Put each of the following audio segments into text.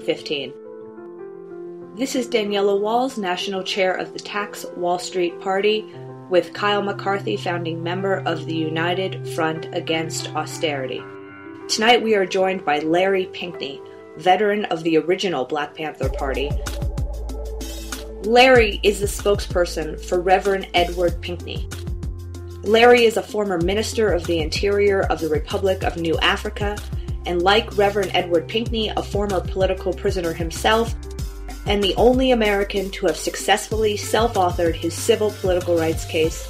15. This is Daniela Walls, National Chair of the Tax Wall Street Party, with Kyle McCarthy, founding member of the United Front Against Austerity. Tonight we are joined by Larry Pinkney, veteran of the original Black Panther Party. Larry is the spokesperson for Reverend Edward Pinkney. Larry is a former Minister of the Interior of the Republic of New Africa, and like Reverend Edward Pinkney, a former political prisoner himself, and the only American to have successfully self-authored his civil political rights case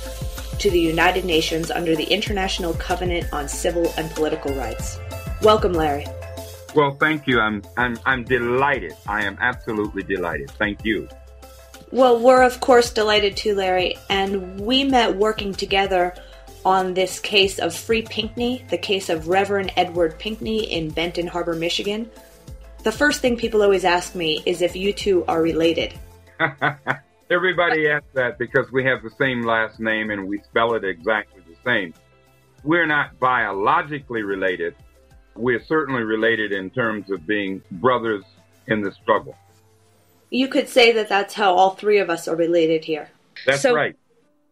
to the United Nations under the International Covenant on Civil and Political Rights. Welcome, Larry. Well, thank you. I'm delighted. I am absolutely delighted. Thank you. Well, we're of course delighted too, Larry, and we met working together on this case of Free Pinkney, the case of Reverend Edward Pinkney in Benton Harbor, Michigan. The first thing people always ask me is if you two are related. Everybody asks that because we have the same last name and we spell it exactly the same. We're not biologically related. We're certainly related in terms of being brothers in the struggle. You could say that that's how all three of us are related here. That's right.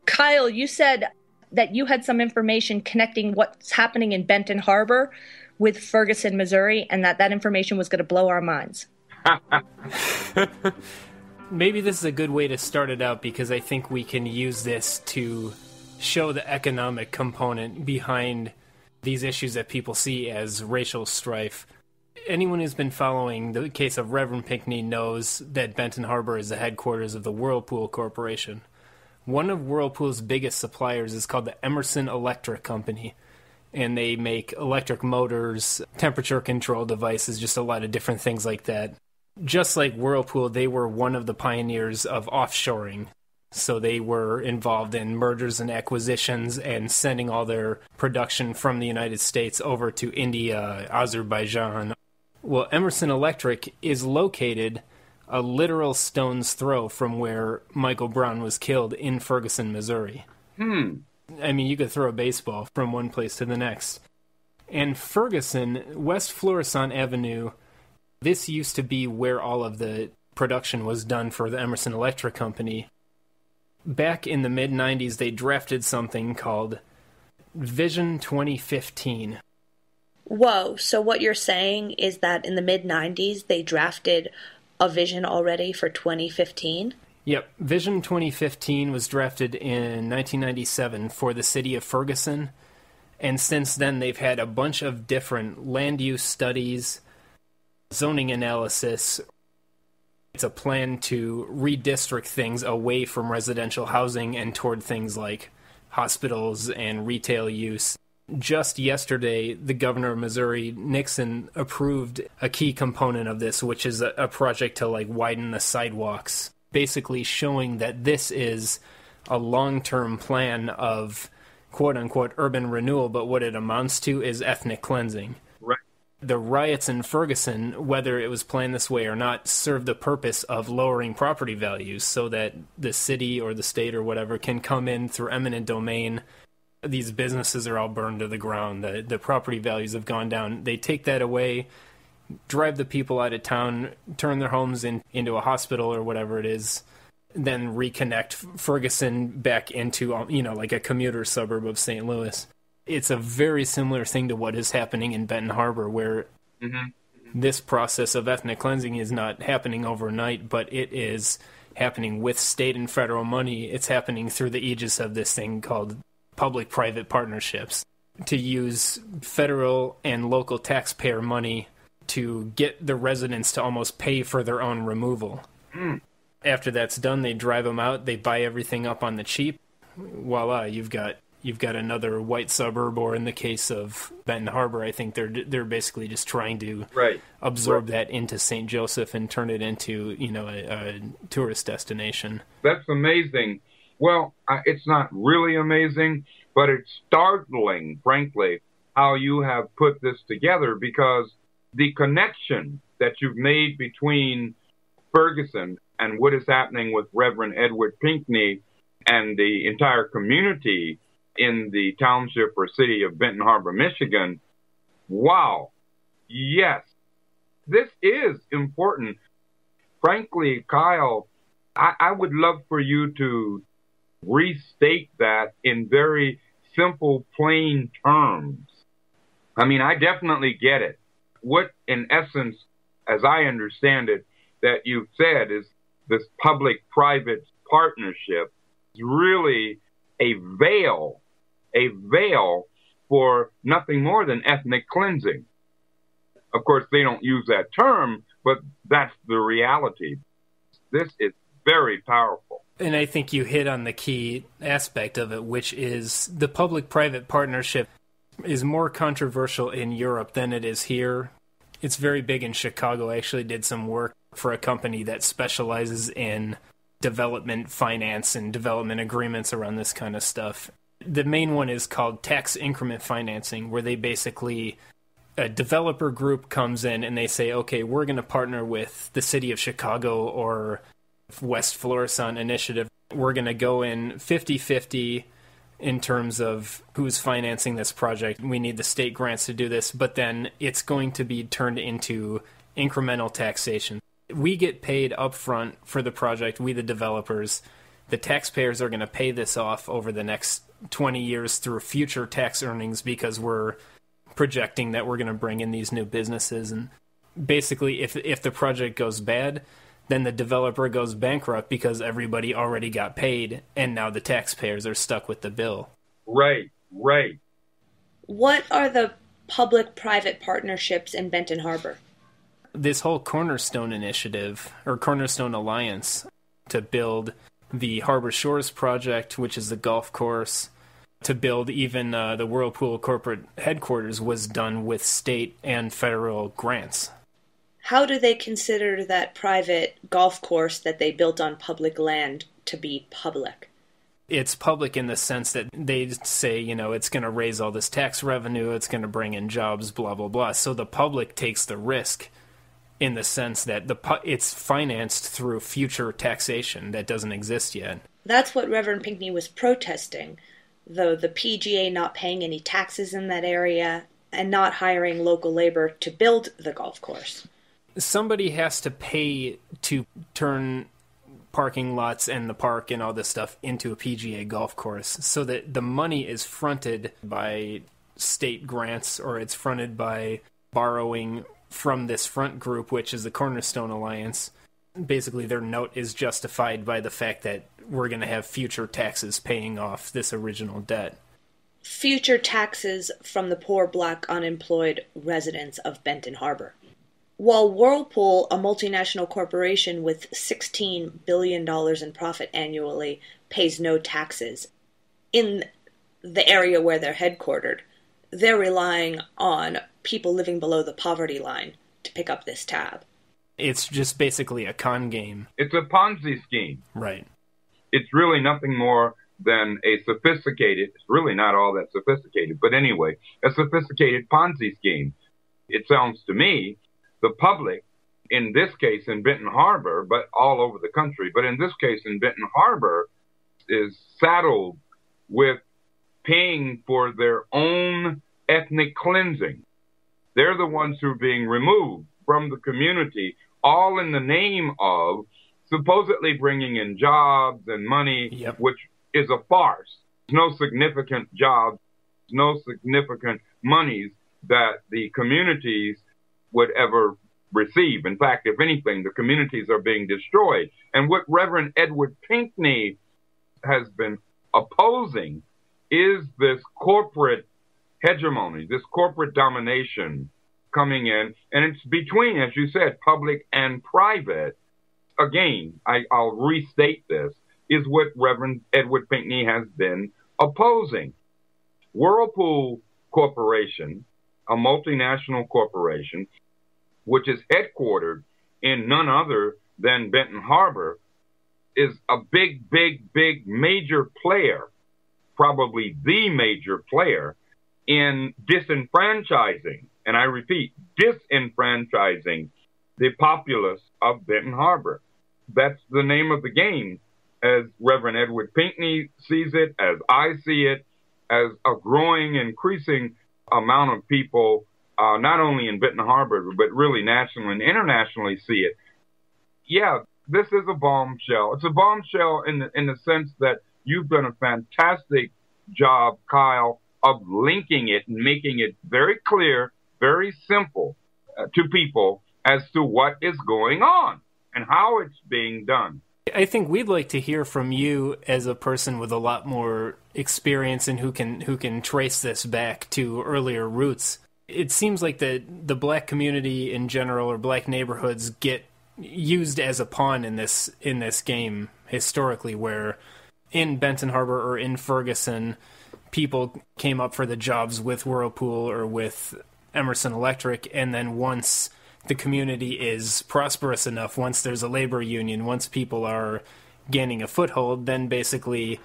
Kyle, you said that you had some information connecting what's happening in Benton Harbor with Ferguson, Missouri, and that information was going to blow our minds. Maybe this is a good way to start it out because I think we can use this to show the economic component behind these issues that people see as racial strife. Anyone who's been following the case of Reverend Pinkney knows that Benton Harbor is the headquarters of the Whirlpool Corporation. One of Whirlpool's biggest suppliers is called the Emerson Electric Company, and they make electric motors, temperature control devices, just a lot of different things like that. Just like Whirlpool, they were one of the pioneers of offshoring. So they were involved in mergers and acquisitions and sending all their production from the United States over to India, Azerbaijan. Well, Emerson Electric is located a literal stone's throw from where Michael Brown was killed in Ferguson, Missouri. I mean, you could throw a baseball from one place to the next. And Ferguson, West Florissant Avenue, this used to be where all of the production was done for the Emerson Electric Company. Back in the mid-90s, they drafted something called Vision 2015. Whoa, so what you're saying is that in the mid-90s they drafted a vision already for 2015? Yep, Vision 2015 was drafted in 1997 for the city of Ferguson, and since then they've had a bunch of different land use studies, zoning analysis. It's a plan to redistrict things away from residential housing and toward things like hospitals and retail use. Just yesterday, the governor of Missouri, Nixon, approved a key component of this, which is a project to widen the sidewalks, basically showing that this is a long-term plan of quote-unquote urban renewal, but what it amounts to is ethnic cleansing. Right. The riots in Ferguson, whether it was planned this way or not, served the purpose of lowering property values so that the city or the state or whatever can come in through eminent domain. These businesses are all burned to the ground. The property values have gone down. They take that away, drive the people out of town, turn their homes into a hospital or whatever it is, then reconnect Ferguson back into, like a commuter suburb of St. Louis. It's a very similar thing to what is happening in Benton Harbor, where this process of ethnic cleansing is not happening overnight, but it is happening with state and federal money. It's happening through the aegis of this thing called public-private partnerships, to use federal and local taxpayer money to get the residents to almost pay for their own removal. After that's done, they drive them out, they buy everything up on the cheap. Voila, you've got another white suburb, or in the case of Benton Harbor, I think they're basically just trying to absorb that into St. Joseph and turn it into, a tourist destination. That's amazing. Well, it's not really amazing, but it's startling, frankly, how you have put this together, because the connection that you've made between Ferguson and what is happening with Reverend Edward Pinkney and the entire community in the township or city of Benton Harbor, Michigan. Wow. Yes. This is important. Frankly, Kyle, I would love for you to restate that in very simple, plain terms. I mean, I definitely get it. What, in essence, as I understand it, that you've said is this public-private partnership is really a veil for nothing more than ethnic cleansing. Of course, they don't use that term, but that's the reality. This is very powerful. And I think you hit on the key aspect of it, which is the public-private partnership is more controversial in Europe than it is here. It's very big in Chicago. I actually did some work for a company that specializes in development finance and development agreements around this kind of stuff. The main one is called tax increment financing, where they basically, a developer group comes in and they say, okay, we're going to partner with the city of Chicago or West Florissant Initiative. We're going to go in 50-50 in terms of who's financing this project. We need the state grants to do this, but then it's going to be turned into incremental taxation. We get paid upfront for the project, we the developers. The taxpayers are going to pay this off over the next 20 years through future tax earnings because we're projecting that we're going to bring in these new businesses. And basically, if the project goes bad, then the developer goes bankrupt because everybody already got paid, and now the taxpayers are stuck with the bill. Right. What are the public-private partnerships in Benton Harbor? This whole Cornerstone Initiative, or Cornerstone Alliance, to build the Harbor Shores project, which is the golf course, to build even the Whirlpool corporate headquarters, was done with state and federal grants. How do they consider that private golf course that they built on public land to be public? It's public in the sense that they say, it's going to raise all this tax revenue, it's going to bring in jobs, blah, blah, blah. So the public takes the risk in the sense that it's financed through future taxation that doesn't exist yet. That's what Reverend Pinkney was protesting, though the PGA not paying any taxes in that area and not hiring local labor to build the golf course. Somebody has to pay to turn parking lots and the park and all this stuff into a PGA golf course, so that the money is fronted by state grants, or it's fronted by borrowing from this front group, which is the Cornerstone Alliance. Basically, their note is justified by the fact that we're going to have future taxes paying off this original debt. Future taxes from the poor black unemployed residents of Benton Harbor. While Whirlpool, a multinational corporation with $16 billion in profit annually, pays no taxes in the area where they're headquartered, they're relying on people living below the poverty line to pick up this tab. It's just basically a con game. It's a Ponzi scheme. Right. It's really nothing more than it's really not all that sophisticated, but anyway, a sophisticated Ponzi scheme. It sounds to me, the public, in this case in Benton Harbor, but all over the country, but in this case in Benton Harbor, is saddled with paying for their own ethnic cleansing. They're the ones who are being removed from the community, all in the name of supposedly bringing in jobs and money, yep, which is a farce. No significant jobs, no significant monies that the communities would ever receive. In fact, if anything, the communities are being destroyed. And what Reverend Edward Pinkney has been opposing is this corporate hegemony, this corporate domination coming in. And it's between, as you said, public and private. Again, I'll restate this, is what Reverend Edward Pinkney has been opposing. Whirlpool Corporation, a multinational corporation, which is headquartered in none other than Benton Harbor, is a big major player, probably the major player in disenfranchising, and I repeat, disenfranchising the populace of Benton Harbor. That's the name of the game, as Reverend Edward Pinkney sees it, as I see it, as a growing, increasing amount of people not only in Benton Harbor, but really nationally and internationally see it. Yeah, this is a bombshell. It's a bombshell in the sense that you've done a fantastic job, Kyle, of linking it and making it very clear, very simple to people as to what is going on and how it's being done. I think we'd like to hear from you as a person with a lot more experience and who can trace this back to earlier roots. It seems like the black community in general, or black neighborhoods, get used as a pawn in this game historically, where in Benton Harbor or in Ferguson, people came up for the jobs with Whirlpool or with Emerson Electric, and then once the community is prosperous enough, once there's a labor union, once people are gaining a foothold, then basically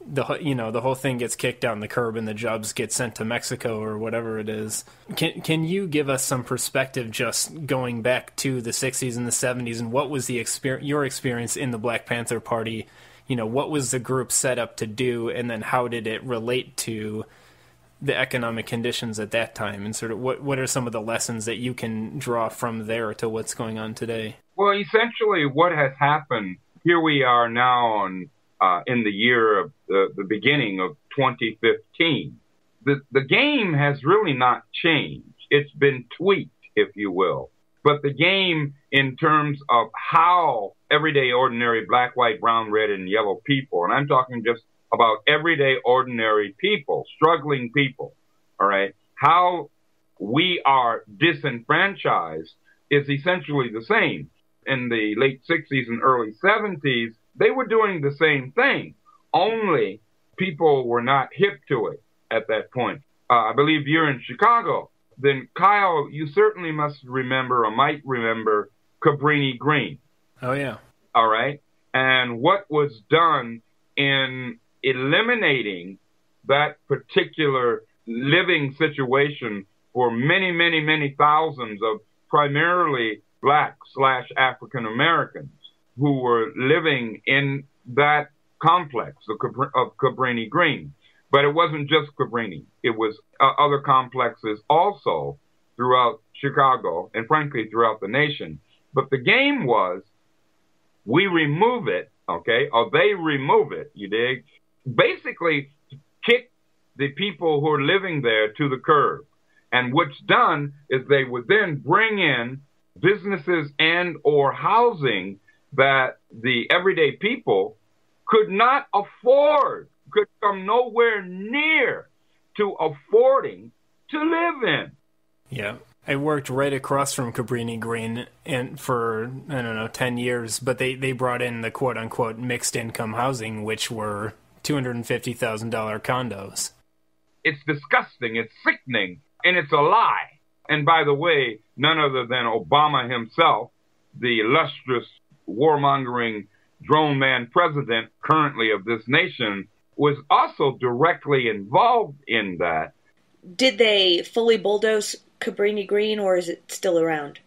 the whole thing gets kicked down the curb and the jobs get sent to Mexico or whatever it is. Can you give us some perspective just going back to the 60s and the 70s, and what was your experience in the Black Panther Party? What was the group set up to do, and then how did it relate to the economic conditions at that time, and sort of what are some of the lessons that you can draw from there to what's going on today? Well, essentially what has happened, here we are now in the year of the beginning of 2015. The game has really not changed. It's been tweaked, if you will. But the game in terms of how everyday ordinary black, white, brown, red, and yellow people, and I'm talking just about everyday ordinary people, struggling people, all right, how we are disenfranchised is essentially the same. In the late 60s and early 70s, they were doing the same thing, only people were not hip to it at that point. I believe you're in Chicago. Then, Kyle, you certainly must remember or might remember Cabrini Green. Oh, yeah. All right. And what was done in eliminating that particular living situation for many, many, many thousands of primarily Black/African Americans who were living in that complex of Cabrini Green. But it wasn't just Cabrini. It was other complexes also throughout Chicago and, frankly, throughout the nation. But the game was, we remove it, okay, or they remove it, you dig? Basically, kick the people who are living there to the curb. And what's done is they would then bring in businesses and or housing that the everyday people could not afford, could come nowhere near to affording to live in. Yeah. I worked right across from Cabrini Green and for, 10 years, but they brought in the quote-unquote mixed income housing, which were $250,000 condos. It's disgusting, it's sickening, and it's a lie. And by the way, none other than Obama himself, the illustrious warmongering drone man president currently of this nation, was also directly involved in that. Did they fully bulldoze Cabrini Green, or is it still around?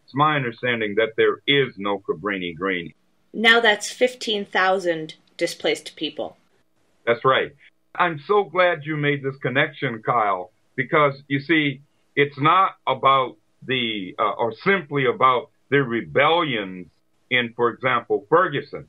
It's my understanding that there is no Cabrini Green. Now that's 15,000 displaced people. That's right. I'm so glad you made this connection, Kyle, because, you see, it's not about or simply about the rebellions in, for example, Ferguson.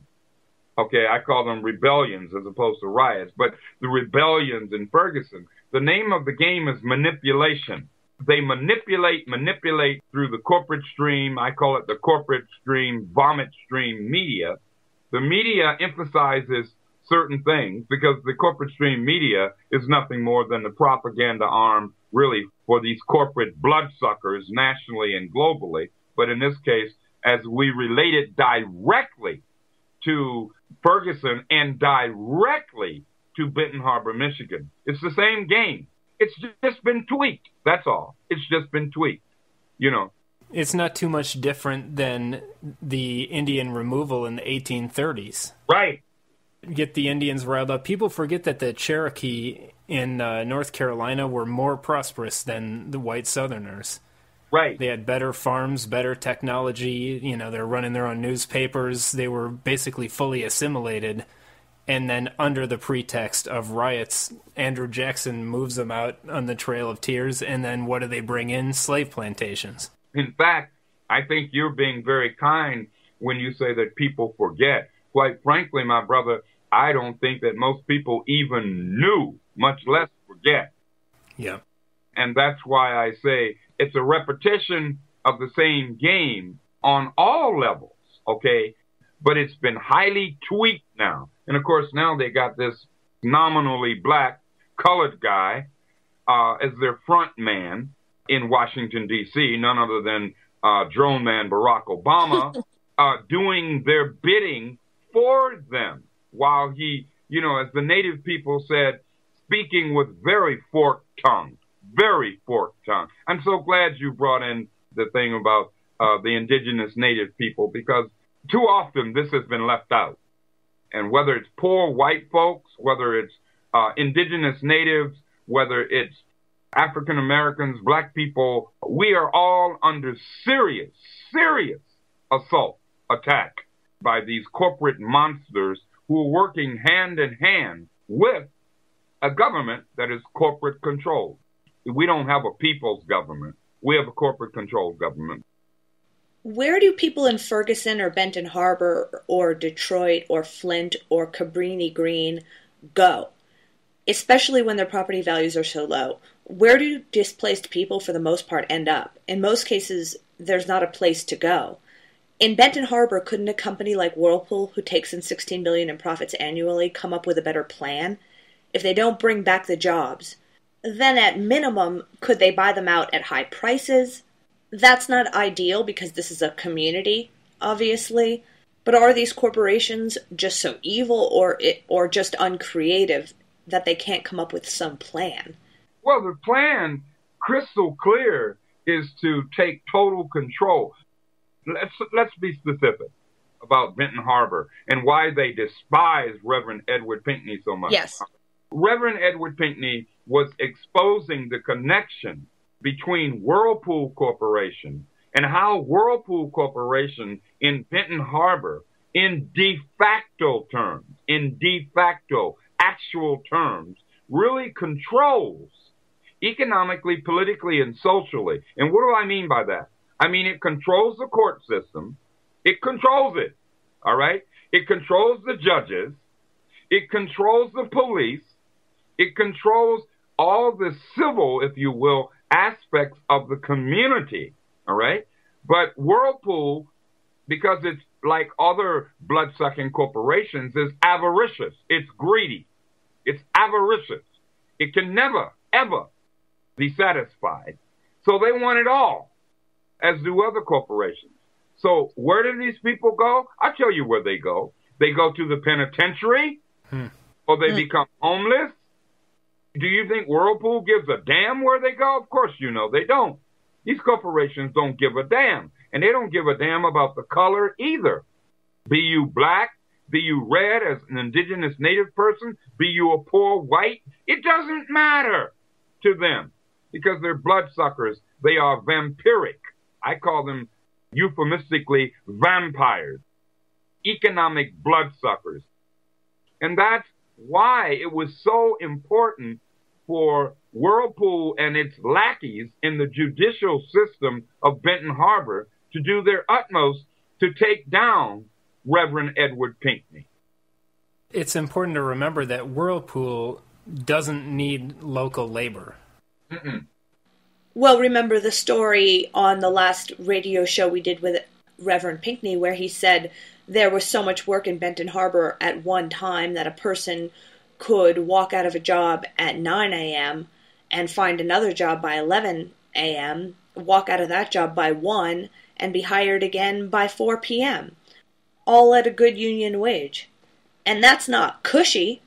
Okay, I call them rebellions as opposed to riots, but the rebellions in Ferguson. The name of the game is manipulation. They manipulate through the corporate stream. I call it the corporate stream, vomit stream media. The media emphasizes certain things because the corporate stream media is nothing more than the propaganda arm, really, for these corporate bloodsuckers nationally and globally. But in this case, as we relate it directly to Ferguson and directly to Benton Harbor, Michigan, it's the same game. It's just been tweaked. That's all. It's just been tweaked, It's not too much different than the Indian removal in the 1830s. Right. Get the Indians riled up. People forget that the Cherokee in North Carolina were more prosperous than the white Southerners. Right. They had better farms, better technology. They're running their own newspapers. They were basically fully assimilated. And then under the pretext of riots, Andrew Jackson moves them out on the Trail of Tears. And then what do they bring in? Slave plantations. In fact, I think you're being very kind when you say that people forget. Quite frankly, my brother, I don't think that most people even knew, much less forget. Yeah. And that's why I say it's a repetition of the same game on all levels, okay? But it's been highly tweaked now. And, of course, now they got this nominally black colored guy as their front man in Washington, D.C., none other than drone man Barack Obama, doing their bidding for them while he, as the native people said, speaking with very forked tongue. Very forked tongue. I'm so glad you brought in the thing about the indigenous native people, because too often this has been left out. And whether it's poor white folks, whether it's indigenous natives, whether it's African Americans, black people, we are all under serious assault, attack by these corporate monsters who are working hand in hand with a government that is corporate controlled. We don't have a people's government. We have a corporate controlled government. Where do people in Ferguson or Benton Harbor or Detroit or Flint or Cabrini Green go, especially when their property values are so low? Where do displaced people for the most part end up? In most cases, there's not a place to go. In Benton Harbor, couldn't a company like Whirlpool, who takes in $16 billion in profits annually, come up with a better plan? If they don't bring back the jobs, then at minimum, could they buy them out at high prices? That's not ideal because this is a community, obviously. But are these corporations just so evil or just uncreative that they can't come up with some plan? Well, the plan, crystal clear, is to take total control. Let's be specific about Benton Harbor and why they despise Reverend Edward Pinkney so much. Yes. Reverend Edward Pinkney was exposing the connection between Whirlpool Corporation and how Whirlpool Corporation in Benton Harbor, in de facto terms, actual terms, really controls economically, politically, and socially. And what do I mean by that? I mean, it controls the court system. It controls it, all right? It controls the judges. It controls the police. It controls all the civil, if you will, aspects of the community, all right? But Whirlpool, because it's like other blood-sucking corporations, is avaricious. It's greedy. It's avaricious. It can never, ever be satisfied. So they want it all, as do other corporations. So where do these people go? I'll tell you where they go. They go to the penitentiary, or they become homeless. Do you think Whirlpool gives a damn where they go? Of course you know they don't. These corporations don't give a damn. And they don't give a damn about the color either. Be you black, be you red as an indigenous native person, be you a poor white, it doesn't matter to them because they're bloodsuckers. They are vampiric. I call them euphemistically vampires, economic bloodsuckers. And that's why it was so important for Whirlpool and its lackeys in the judicial system of Benton Harbor to do their utmost to take down Reverend Edward Pinkney. It's important to remember that Whirlpool doesn't need local labor. Well, remember the story on the last radio show we did with Reverend Pinkney where he said there was so much work in Benton Harbor at one time that a person could walk out of a job at 9 a.m. and find another job by 11 a.m., walk out of that job by 1, and be hired again by 4 p.m., all at a good union wage. And that's not cushy.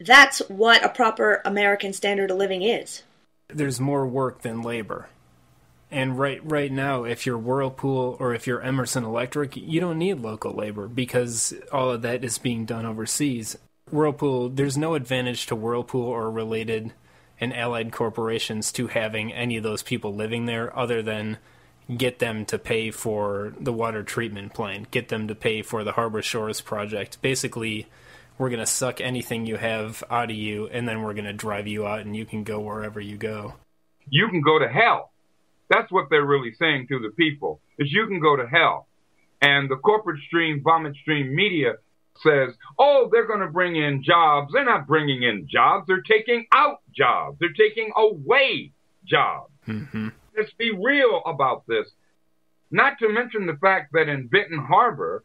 That's what a proper American standard of living is. There's more work than labor. And right now, if you're Whirlpool or if you're Emerson Electric, you don't need local labor because all of that is being done overseas. Whirlpool, there's no advantage to Whirlpool or related and allied corporations to having any of those people living there other than get them to pay for the water treatment plant, get them to pay for the Harbor Shores project. Basically, we're going to suck anything you have out of you, and then we're going to drive you out, and you can go wherever you go. You can go to hell. That's what they're really saying to the people, is you can go to hell. And the corporate stream, vomit stream media says, oh, they're going to bring in jobs. They're not bringing in jobs. They're taking out jobs. They're taking away jobs. Mm-hmm. Let's be real about this. Not to mention the fact that in Benton Harbor,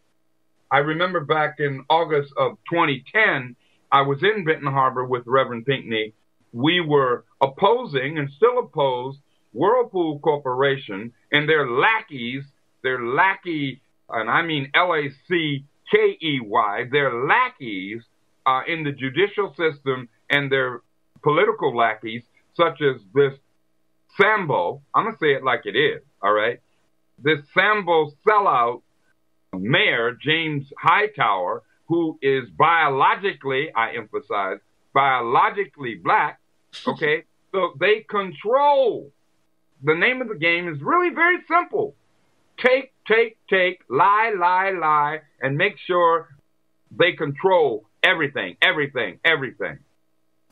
I remember back in August of 2010, I was in Benton Harbor with Reverend Pinkney. We were opposing and still oppose Whirlpool Corporation and their lackeys, and I mean L-A-C-K-E-Y, their lackeys in the judicial system and their political lackeys, such as this Sambo. I'm going to say it like it is, all right? This Sambo sellout mayor, James Hightower, who is biologically, I emphasize, biologically black, okay? So they control. The name of the game is really very simple. Take, lie, and make sure they control everything.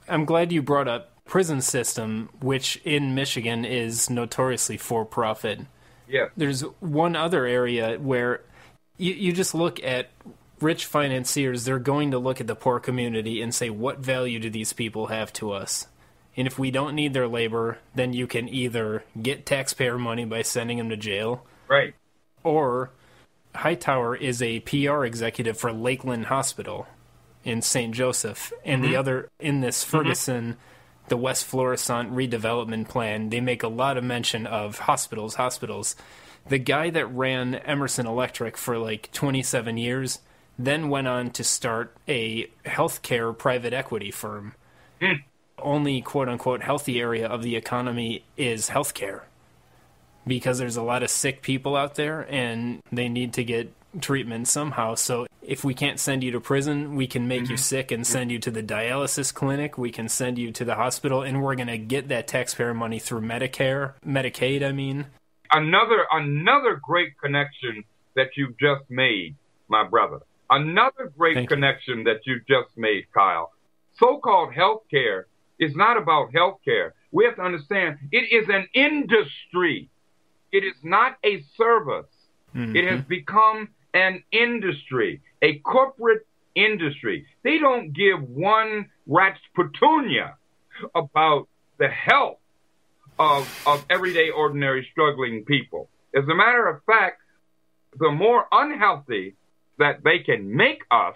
I'm glad you brought up prison system, which in Michigan is notoriously for-profit. Yeah. There's one other area where you just look at rich financiers, they're going to look at the poor community and say, what value do these people have to us? And if we don't need their labor, then you can either get taxpayer money by sending them to jail. Right. Or Hightower is a PR executive for Lakeland Hospital in St. Joseph. And the other, in this Ferguson, the West Florissant redevelopment plan, they make a lot of mention of hospitals. The guy that ran Emerson Electric for like 27 years then went on to start a healthcare private equity firm. Only quote-unquote healthy area of the economy is healthcare, because there's a lot of sick people out there and they need to get treatment somehow. So if we can't send you to prison, we can make you sick and send you to the dialysis clinic. We can send you to the hospital, and we're going to get that taxpayer money through Medicaid, I mean. Another great connection that you've just made, my brother. Another great connection that you've just made, Kyle. So-called healthcare is not about healthcare. We have to understand it is an industry. It is not a service. It has become an industry, a corporate industry. They don't give one rat's petunia about the health of everyday, ordinary, struggling people. As a matter of fact, the more unhealthy that they can make us,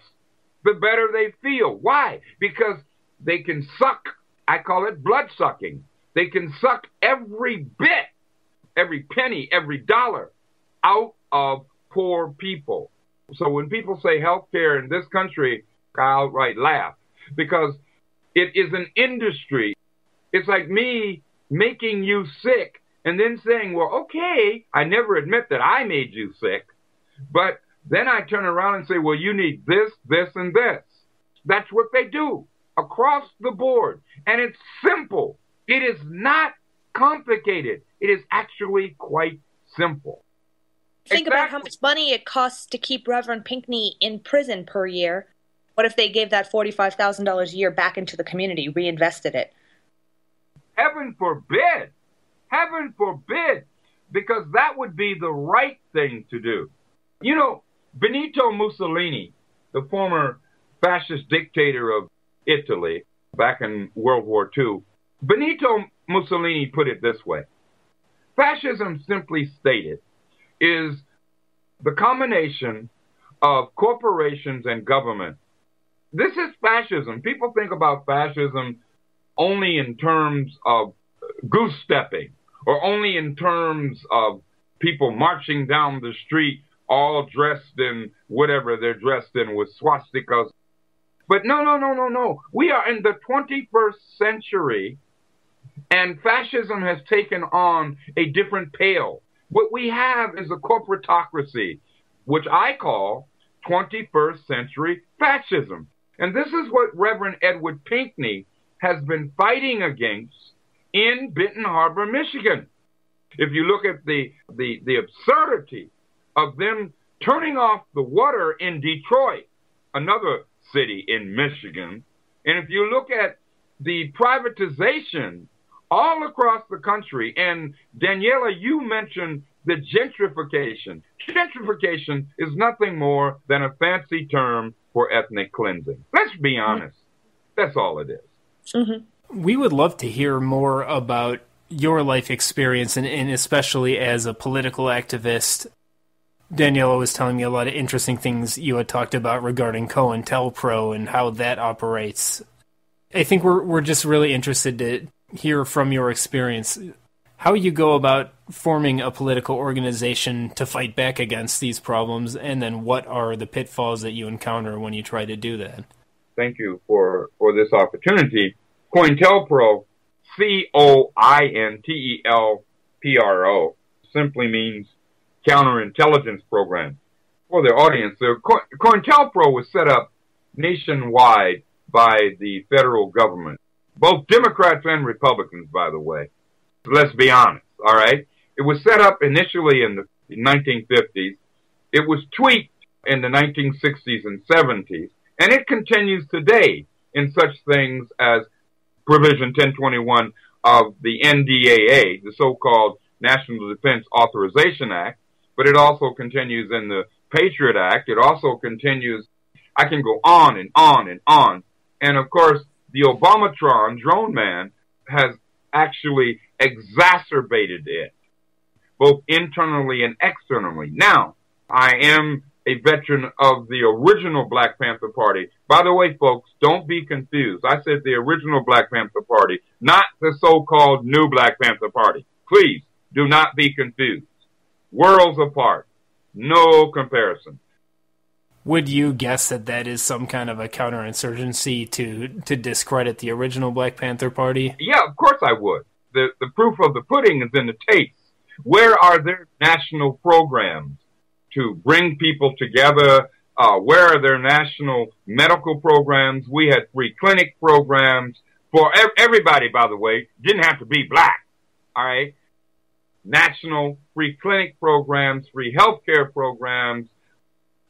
the better they feel. Why? Because they can suck, I call it blood sucking. They can suck every bit, every penny, every dollar out of poor people. So when people say healthcare in this country, I outright laugh, because it is an industry. It's like me making you sick and then saying, well, okay, I never admit that I made you sick, but then I turn around and say, well, you need this, this, and this. That's what they do across the board. And it's simple. It is not complicated. It is actually quite simple. Think about how much money it costs to keep Reverend Pinkney in prison per year. What if they gave that $45,000 a year back into the community, reinvested it? Heaven forbid. Heaven forbid. Because that would be the right thing to do. You know, Benito Mussolini, the former fascist dictator of Italy back in World War II, Benito Mussolini put it this way. Fascism, simply stated, is the combination of corporations and government. This is fascism. People think about fascism only in terms of goose stepping, or only in terms of people marching down the street all dressed in whatever they're dressed in with swastikas. But no. We are in the 21st century, and fascism has taken on a different pale. What we have is a corporatocracy, which I call 21st century fascism. And this is what Reverend Edward Pinkney has been fighting against in Benton Harbor, Michigan. If you look at the absurdity of them turning off the water in Detroit, another city in Michigan. And if you look at the privatization all across the country, and Daniela, you mentioned the gentrification. Gentrification is nothing more than a fancy term for ethnic cleansing. Let's be honest. That's all it is. Mm-hmm. We would love to hear more about your life experience, and especially as a political activist. Daniela was telling me a lot of interesting things you had talked about regarding COINTELPRO and how that operates. I think we're just really interested to hear from your experience how you go about forming a political organization to fight back against these problems, and then what are the pitfalls that you encounter when you try to do that. Thank you for this opportunity. COINTELPRO, COINTELPRO, simply means counterintelligence program. For the audience, COINTELPRO was set up nationwide by the federal government, both Democrats and Republicans, by the way. Let's be honest, all right? It was set up initially in the 1950s. It was tweaked in the 1960s and 70s, and it continues today in such things as Provision 1021 of the NDAA, the so-called National Defense Authorization Act, but it also continues in the Patriot Act. It also continues, I can go on and on and on. And of course, the Obamatron drone man has actually exacerbated it, both internally and externally. Now, I am a veteran of the original Black Panther Party. By the way, folks, don't be confused. I said the original Black Panther Party, not the so-called new Black Panther Party. Please do not be confused. Worlds apart. No comparison. Would you guess that that is some kind of a counterinsurgency to discredit the original Black Panther Party? Yeah, of course I would. The proof of the pudding is in the taste. Where are their national programs to bring people together? Where are their national medical programs? We had free clinic programs for everybody, by the way. Didn't have to be black, all right? National free clinic programs, free healthcare programs,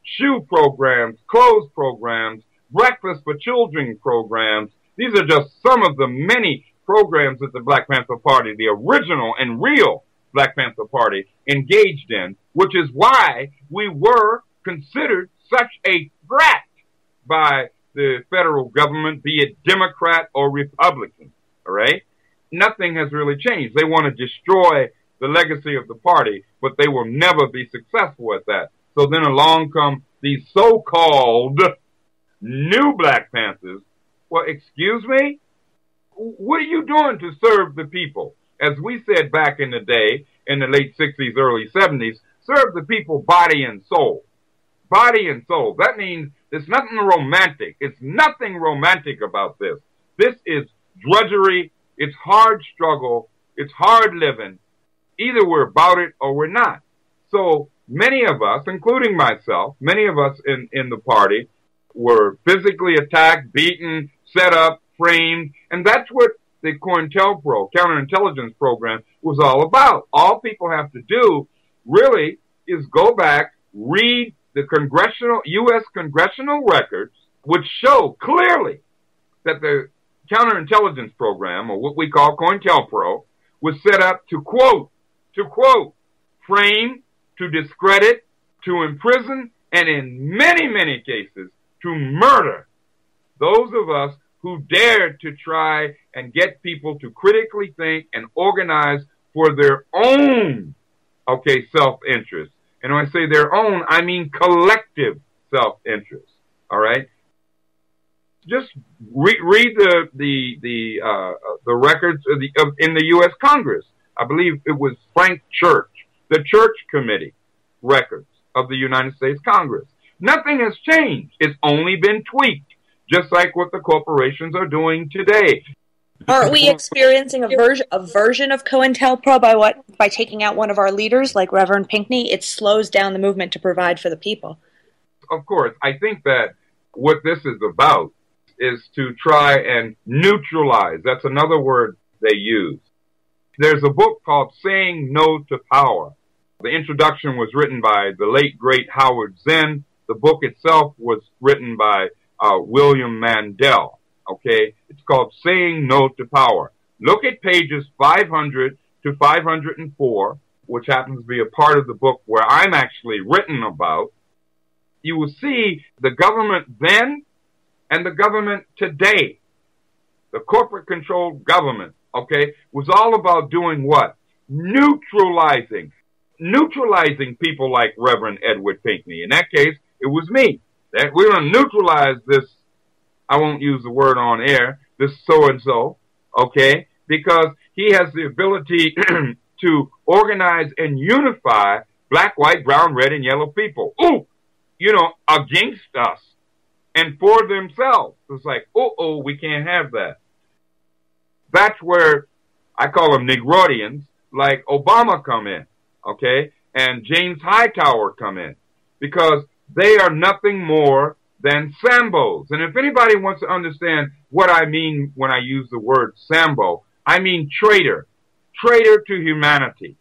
shoe programs, clothes programs, breakfast for children programs. These are just some of the many programs that the Black Panther Party, the original and real Black Panther Party, engaged in, which is why we were considered such a threat by the federal government, be it Democrat or Republican, all right? Nothing has really changed. They want to destroy the legacy of the party, but they will never be successful at that. So then along come these so-called new Black Panthers. Well, excuse me? What are you doing to serve the people? As we said back in the day, in the late 60s, early 70s, serve the people body and soul. Body and soul. That means there's nothing romantic. It's nothing romantic about this. This is drudgery. It's hard struggle. It's hard living. Either we're about it or we're not. So many of us, including myself, many of us in the party were physically attacked, beaten, set up, framed, and that's what the COINTELPRO, counterintelligence program, was all about. All people have to do, really, is go back, read the U.S. congressional records, which show clearly that the counterintelligence program, or what we call COINTELPRO, was set up to quote, frame, to discredit, to imprison, and in many, many cases, to murder those of us who dared to try and get people to critically think and organize for their own, self-interest. And when I say their own, I mean collective self-interest. All right? Just read the records in the U.S. Congress. I believe it was Frank Church, the Church Committee records of the United States Congress. Nothing has changed. It's only been tweaked, just like what the corporations are doing today. Aren't we experiencing a version of COINTELPRO by taking out one of our leaders, like Reverend Pinkney? It slows down the movement to provide for the people. Of course. I think that what this is about is to try and neutralize. That's another word they use. There's a book called Saying No to Power. The introduction was written by the late, great Howard Zinn. The book itself was written by William Mandel. Okay, it's called Saying No to Power. Look at pages 500 to 504, which happens to be a part of the book where I'm actually written about. You will see the government then and the government today, the corporate-controlled government, okay, was all about doing what? Neutralizing people like Reverend Edward Pinkney. In that case, it was me. That we're going to neutralize this, I won't use the word on air, this so-and-so, okay, because he has the ability to organize and unify black, white, brown, red, and yellow people. Ooh, against us and for themselves. It's like, we can't have that. That's where I call them Negroidians, like Obama come in, okay, and James Hightower come in, because they are nothing more than Sambos. And if anybody wants to understand what I mean when I use the word Sambo, I mean traitor to humanity,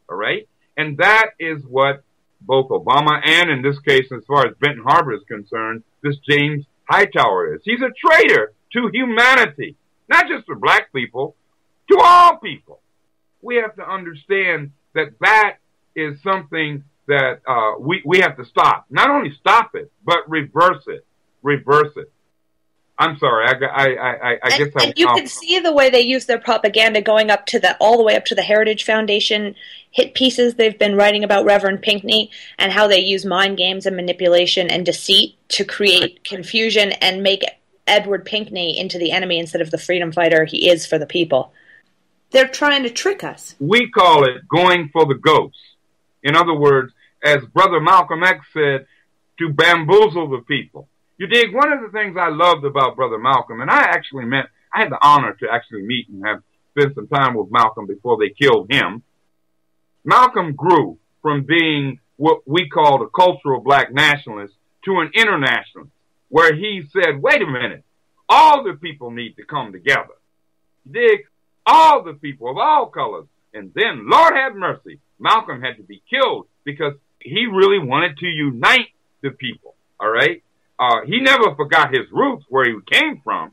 all right? And that is what both Obama and, in this case, as far as Benton Harbor is concerned, this James Hightower is. He's a traitor to humanity, not just to black people, to all people. We have to understand that that is something that we have to stop. Not only stop it, but reverse it. I'm sorry. I guess and you can see the way they use their propaganda going up to all the way up to the Heritage Foundation hit pieces they've been writing about Reverend Pinkney, and how they use mind games and manipulation and deceit to create confusion and make Edward Pinkney into the enemy instead of the freedom fighter he is for the people. They're trying to trick us. We call it going for the ghost. In other words, as Brother Malcolm X said, to bamboozle the people. You dig? One of the things I loved about Brother Malcolm, and I had the honor to actually meet and have spent some time with Malcolm before they killed him. Malcolm grew from being what we called a cultural black nationalist to an internationalist, where he said, wait a minute, all the people need to come together. You dig? All the people of all colors. And then, Lord have mercy, Malcolm had to be killed because he really wanted to unite the people, all right? He never forgot his roots, where he came from.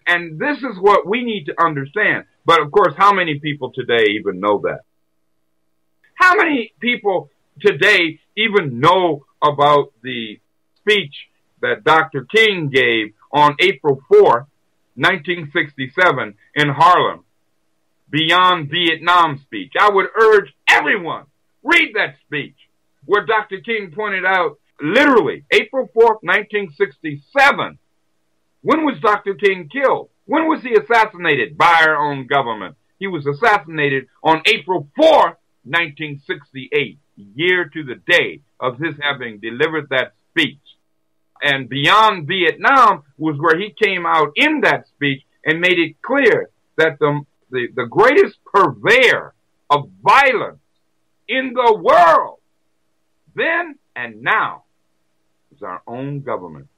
And this is what we need to understand. But, of course, how many people today even know that? How many people today even know about the speech that Dr. King gave on April 4th, 1967 in Harlem? Beyond Vietnam speech. I would urge everyone, read that speech, where Dr. King pointed out, literally, April 4th, 1967. When was Dr. King killed? When was he assassinated by our own government? He was assassinated on April 4th, 1968, year to the day of his having delivered that speech. And Beyond Vietnam was where he came out in that speech and made it clear that the greatest purveyor of violence in the world then and now is our own government.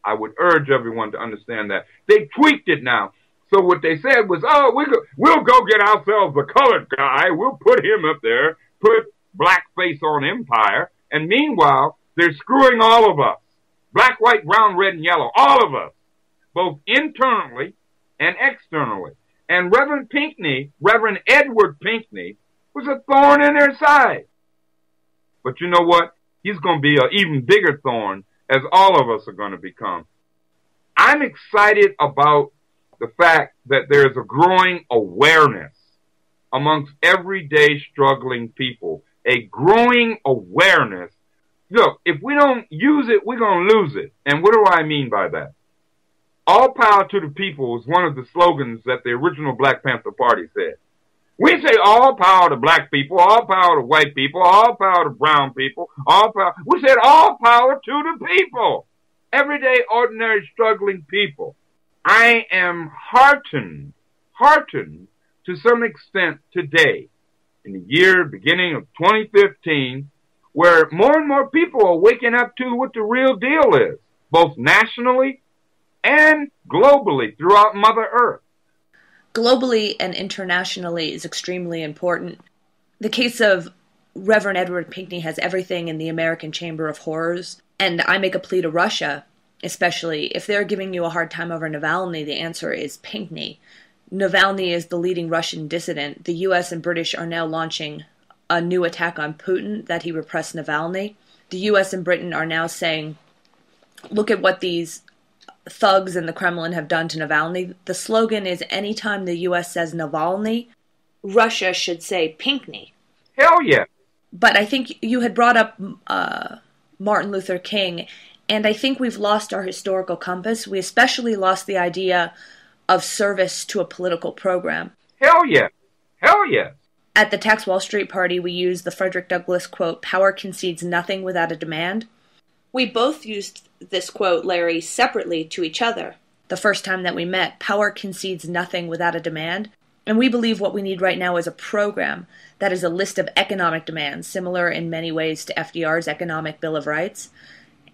I would urge everyone to understand that. They tweaked it now. So what they said was, we'll go get ourselves a colored guy. We'll put him up there, put blackface on empire. And meanwhile, they're screwing all of us. Black, white, brown, red, and yellow. All of us. Both internally and externally. And Reverend Edward Pinkney, was a thorn in their side. But you know what? He's going to be an even bigger thorn, as all of us are going to become. I'm excited about the fact that there's a growing awareness amongst everyday struggling people. A growing awareness. Look, if we don't use it, we're going to lose it. And what do I mean by that? All power to the people is one of the slogans that the original Black Panther Party said. We say all power to black people, all power to white people, all power to brown people, all power. We said all power to the people. Everyday, ordinary, struggling people. I am heartened to some extent today, in the year beginning of 2015, where more and more people are waking up to what the real deal is, both nationally and globally throughout Mother Earth. Globally and internationally is extremely important. The case of Reverend Edward Pinkney has everything in the American Chamber of Horrors. And I make a plea to Russia, especially if they're giving you a hard time over Navalny, the answer is Pinkney. Navalny is the leading Russian dissident. The US and British are now launching a new attack on Putin that he repressed Navalny. The US and Britain are now saying, look at what these thugs in the Kremlin have done to Navalny. The slogan is, anytime the US says Navalny, Russia should say Pinkney. Hell yeah. But I think you had brought up Martin Luther King, and I think we've lost our historical compass. We especially lost the idea of service to a political program. Hell yeah. Hell yeah. At the Tax Wall Street Party, we used the Frederick Douglass quote, "Power concedes nothing without a demand." We both used this quote, Larry, separately to each other. The first time that we met, power concedes nothing without a demand. And we believe what we need right now is a program that is a list of economic demands, similar in many ways to FDR's Economic Bill of Rights.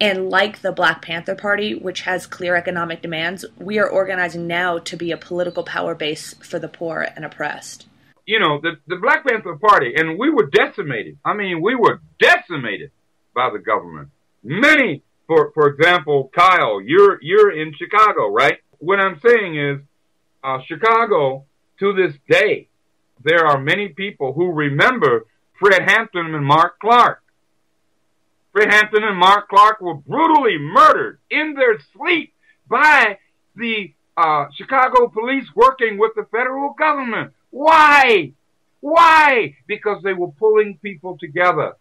And like the Black Panther Party, which has clear economic demands, we are organizing now to be a political power base for the poor and oppressed. You know, the Black Panther Party, and we were decimated. I mean, we were decimated by the government. Many, for example, Kyle, you're in Chicago, right? What I'm saying is, Chicago, to this day, there are many people who remember Fred Hampton and Mark Clark. Fred Hampton and Mark Clark were brutally murdered in their sleep by the Chicago police working with the federal government. Why? Why? Because they were pulling people together.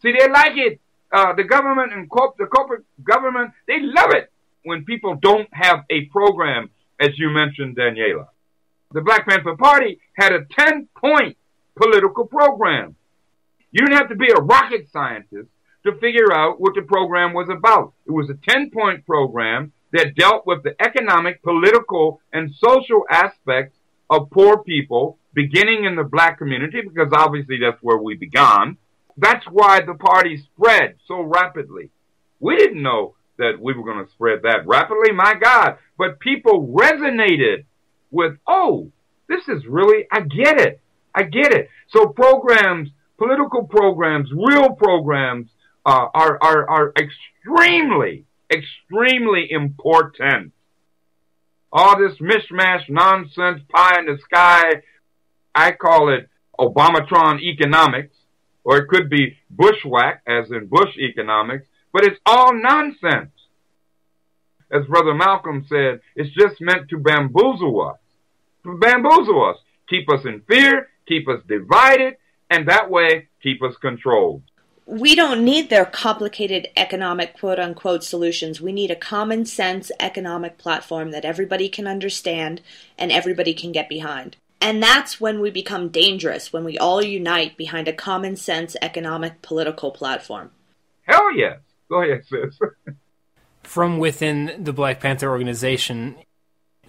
See, they like it. The government and the corporate government, they love it when people don't have a program, as you mentioned, Daniela. The Black Panther Party had a 10-point political program. You didn't have to be a rocket scientist to figure out what the program was about. It was a 10-point program that dealt with the economic, political, and social aspects of poor people, beginning in the black community, because obviously that's where we began. That's why the party spread so rapidly. We didn't know that we were going to spread that rapidly, my God. But people resonated with, oh, this is really, I get it. I get it. So programs, political programs, real programs are extremely, extremely important. All this mishmash nonsense, pie in the sky, I call it Obamatron economics, or it could be bushwhack, as in Bush economics, but it's all nonsense. As Brother Malcolm said, it's just meant to bamboozle us. Bamboozle us. Keep us in fear, keep us divided, and that way keep us controlled. We don't need their complicated economic quote-unquote solutions. We need a common-sense economic platform that everybody can understand and everybody can get behind. And that's when we become dangerous, when we all unite behind a common-sense economic political platform. Hell yes. Go ahead, sis. From within the Black Panther organization,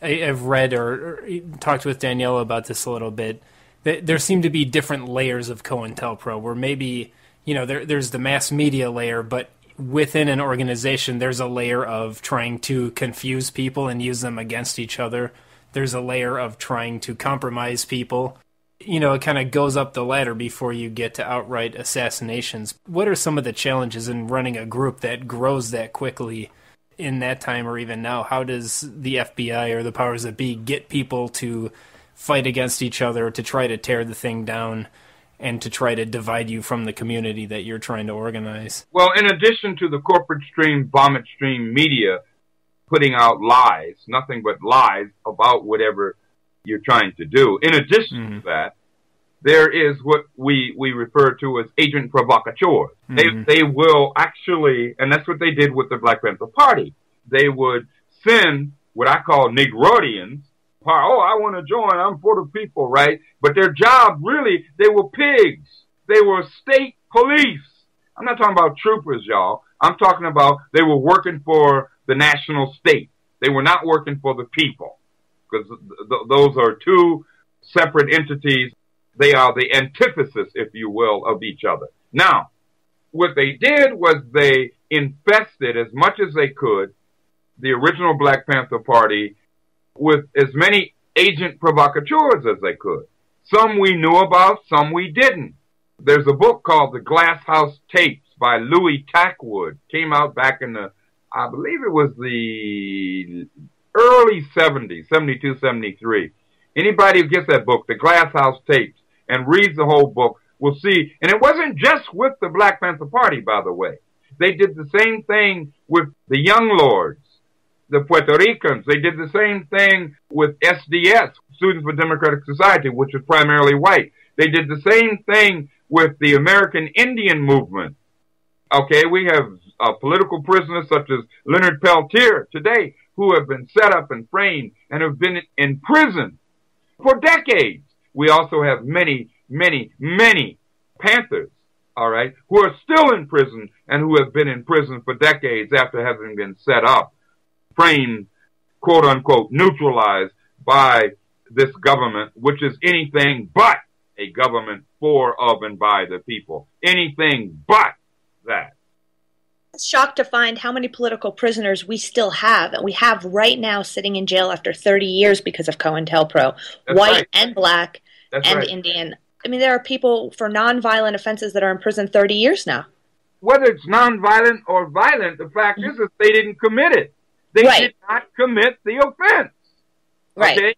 I've read or talked with Daniela about this a little bit. There seem to be different layers of COINTELPRO, where maybe, you know, there's the mass media layer, but within an organization, there's a layer of trying to confuse people and use them against each other. There's a layer of trying to compromise people. You know, it kind of goes up the ladder before you get to outright assassinations. What are some of the challenges in running a group that grows that quickly in that time or even now? How does the FBI or the powers that be get people to fight against each other, to try to tear the thing down, and to try to divide you from the community that you're trying to organize? Well, in addition to the corporate stream, vomit stream media putting out lies, nothing but lies about whatever you're trying to do, in addition to that, there is what we refer to as agent provocateurs. They will actually, and that's what they did with the Black Panther Party. They would send what I call Negroidians. Oh, I want to join. I'm for the people, right? But their job, really, they were pigs. They were state police. I'm not talking about troopers, y'all. I'm talking about they were working for the national state. They were not working for the people, because those are two separate entities. They are the antithesis, if you will, of each other. Now, what they did was they infested as much as they could the original Black Panther Party with as many agent provocateurs as they could. Some we knew about, some we didn't. There's a book called The Glass House Tapes by Louis Tackwood. Came out back in I believe it was the early 70s, 72, 73. Anybody who gets that book, The Glass House Tapes, and reads the whole book will see, and it wasn't just with the Black Panther Party, by the way. They did the same thing with the Young Lords, the Puerto Ricans. They did the same thing with SDS, Students for Democratic Society, which was primarily white. They did the same thing with the American Indian movement. Okay, we have political prisoners such as Leonard Peltier today who have been set up and framed and have been in prison for decades. We also have many, many, many Panthers, all right, who are still in prison and who have been in prison for decades after having been set up, framed, quote unquote, neutralized by this government, which is anything but a government for, of, and by the people. Anything but that. Shocked to find how many political prisoners we still have, and we have right now sitting in jail after 30 years because of COINTELPRO, white right. and black That's and right. Indian. I mean, there are people for nonviolent offenses that are in prison 30 years now. Whether it's nonviolent or violent, the fact is that they didn't commit it. They right. did not commit the offense. Right. Okay?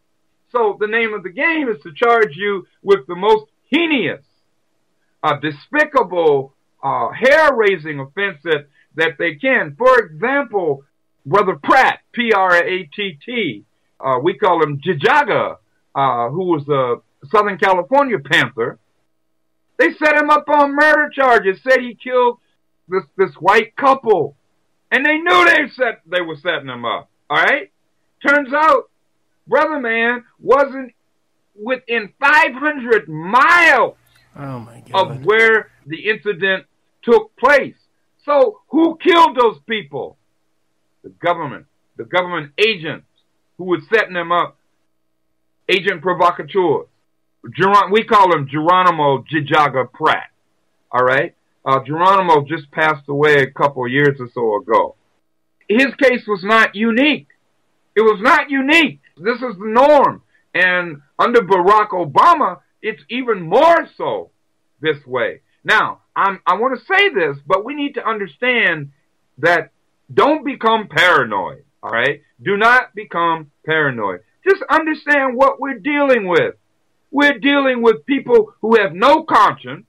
So the name of the game is to charge you with the most heinous, despicable, hair-raising offense that they can. For example, Brother Pratt, P-R-A-T-T, we call him Jijaga, who was a Southern California Panther. They set him up on murder charges, said he killed this white couple. And they knew they were setting him up, all right? Turns out, Brother Man wasn't within 500 miles of where the incident took place. So who killed those people? The government agents who were setting them up, agent provocateurs. We call him Geronimo Jijaga Pratt, all right? Geronimo just passed away a couple of years or so ago. His case was not unique. It was not unique. This is the norm. And under Barack Obama, it's even more so this way. Now, I want to say this, but we need to understand that don't become paranoid, all right? Do not become paranoid. Just understand what we're dealing with. We're dealing with people who have no conscience.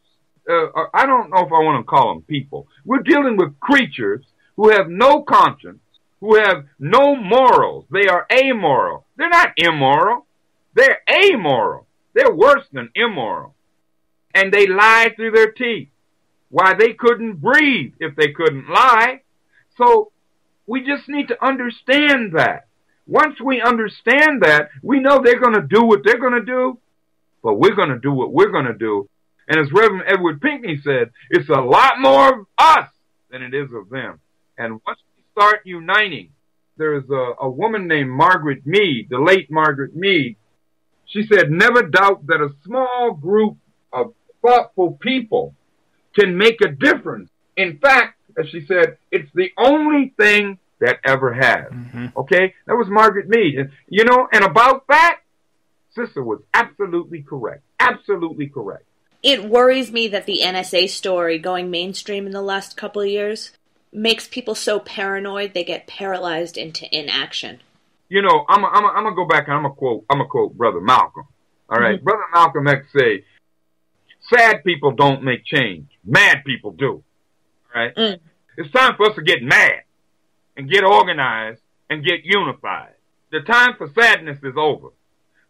I don't know if I want to call them people. We're dealing with creatures who have no conscience, who have no morals. They are amoral. They're not immoral. They're amoral. They're worse than immoral. And they lie through their teeth. Why, they couldn't breathe if they couldn't lie. So we just need to understand that. Once we understand that, we know they're going to do what they're going to do, but we're going to do what we're going to do. And as Reverend Edward Pinkney said, it's a lot more of us than it is of them. And once we start uniting, there is a woman named Margaret Mead, the late Margaret Mead. She said, never doubt that a small group of thoughtful people can make a difference. In fact, as she said, it's the only thing that ever has. Mm-hmm. Okay? That was Margaret Mead. And, and about that, Sister was absolutely correct. Absolutely correct. It worries me that the NSA story going mainstream in the last couple of years makes people so paranoid they get paralyzed into inaction. I'm gonna go back and I'm gonna quote Brother Malcolm. All right, mm-hmm. Brother Malcolm X say, "Sad people don't make change. Mad people do." All right, It's time for us to get mad and get organized and get unified. The time for sadness is over.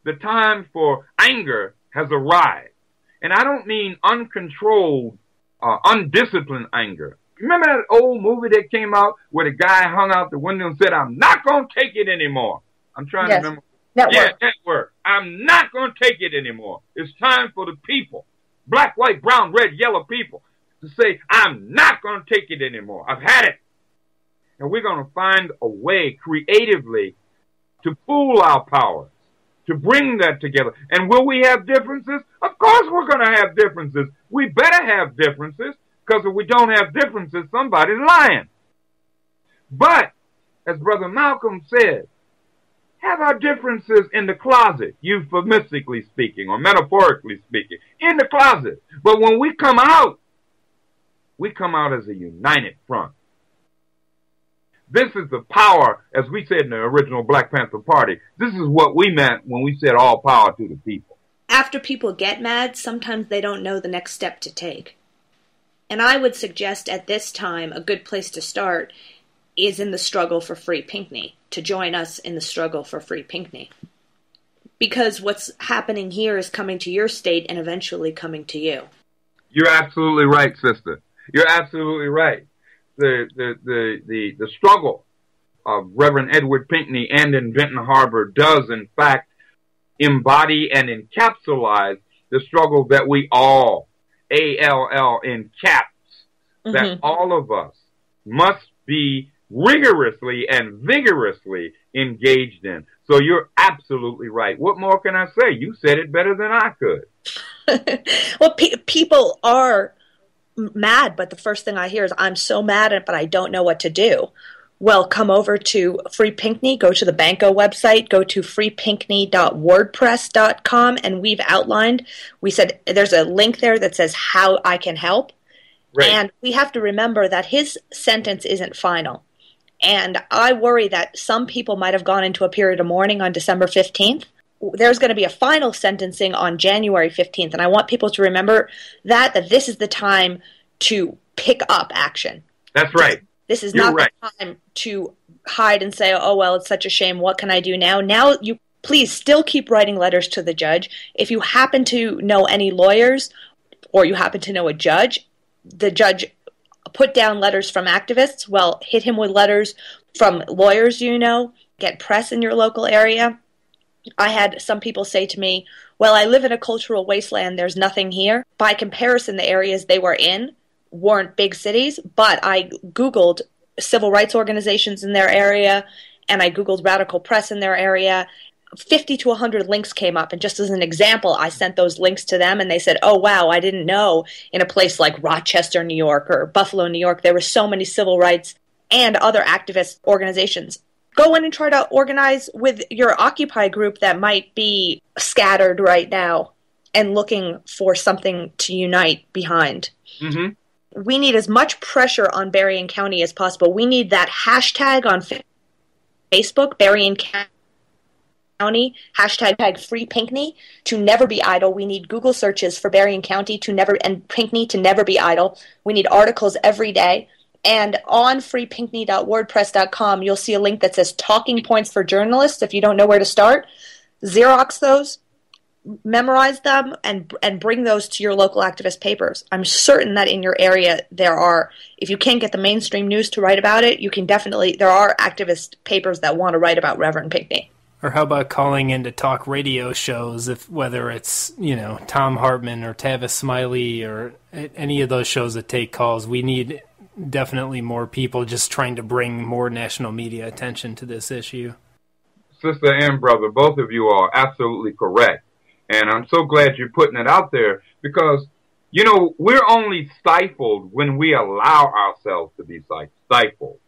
The time for anger has arrived. And I don't mean uncontrolled, undisciplined anger. Remember that old movie that came out where the guy hung out the window and said, "I'm not going to take it anymore." I'm trying to remember. Network. I'm not going to take it anymore. It's time for the people, black, white, brown, red, yellow people, to say, "I'm not going to take it anymore. I've had it." And we're going to find a way creatively to pool our powers, to bring that together. And will we have differences? Of course we're going to have differences. We better have differences, because if we don't have differences, somebody's lying. But, as Brother Malcolm said, have our differences in the closet, euphemistically speaking or metaphorically speaking, in the closet. But when we come out as a united front. This is the power, as we said in the original Black Panther Party, this is what we meant when we said all power to the people. After people get mad, sometimes they don't know the next step to take. And I would suggest at this time a good place to start is in the struggle for free Pinkney, to join us in the struggle for free Pinkney. Because what's happening here is coming to your state and eventually coming to you. You're absolutely right, sister. You're absolutely right. The struggle of Reverend Edward Pinkney and in Benton Harbor does, in fact, embody and encapsulate the struggle that we all, ALL in caps, that all of us must be rigorously and vigorously engaged in. So you're absolutely right. What more can I say? You said it better than I could. Well, people are mad, but the first thing I hear is, I'm so mad, but I don't know what to do. Well, come over to Free Pinkney, go to the Banco website, go to freepinkney.wordpress.com, and we've outlined, we said there's a link there that says how I can help. Right. And we have to remember that his sentence isn't final. And I worry that some people might have gone into a period of mourning on December 15th. There's going to be a final sentencing on January 15th, and I want people to remember that this is the time to pick up action. That's right. This is not the time to hide and say, oh, well, it's such a shame. What can I do now? Now, you please still keep writing letters to the judge. If you happen to know any lawyers or you happen to know a judge, the judge put down letters from activists. Well, hit him with letters from lawyers you know. Get press in your local area. I had some people say to me, well, I live in a cultural wasteland. There's nothing here. By comparison, the areas they were in weren't big cities, but I Googled civil rights organizations in their area, and I Googled radical press in their area. 50 to 100 links came up, and just as an example, I sent those links to them, and they said, oh, wow, I didn't know in a place like Rochester, New York, or Buffalo, New York, there were so many civil rights and other activist organizations. Go in and try to organize with your Occupy group that might be scattered right now and looking for something to unite behind. Mm-hmm. We need as much pressure on Berrien County as possible. We need that hashtag on Facebook, Berrien County, hashtag Free Pinkney, to never be idle. We need Google searches for Berrien County and Pinkney to never be idle. We need articles every day. And on freepinkney.wordpress.com, you'll see a link that says Talking Points for Journalists. If you don't know where to start, Xerox those, memorize them, and bring those to your local activist papers. I'm certain that in your area there are, if you can't get the mainstream news to write about it, there are activist papers that want to write about Reverend Pinkney. Or how about calling into talk radio shows, whether it's, Tom Hartman or Tavis Smiley or any of those shows that take calls. We need definitely more people just trying to bring more national media attention to this issue. Sister and brother, both of you are absolutely correct. And I'm so glad you're putting it out there because, we're only stifled when we allow ourselves to be stifled.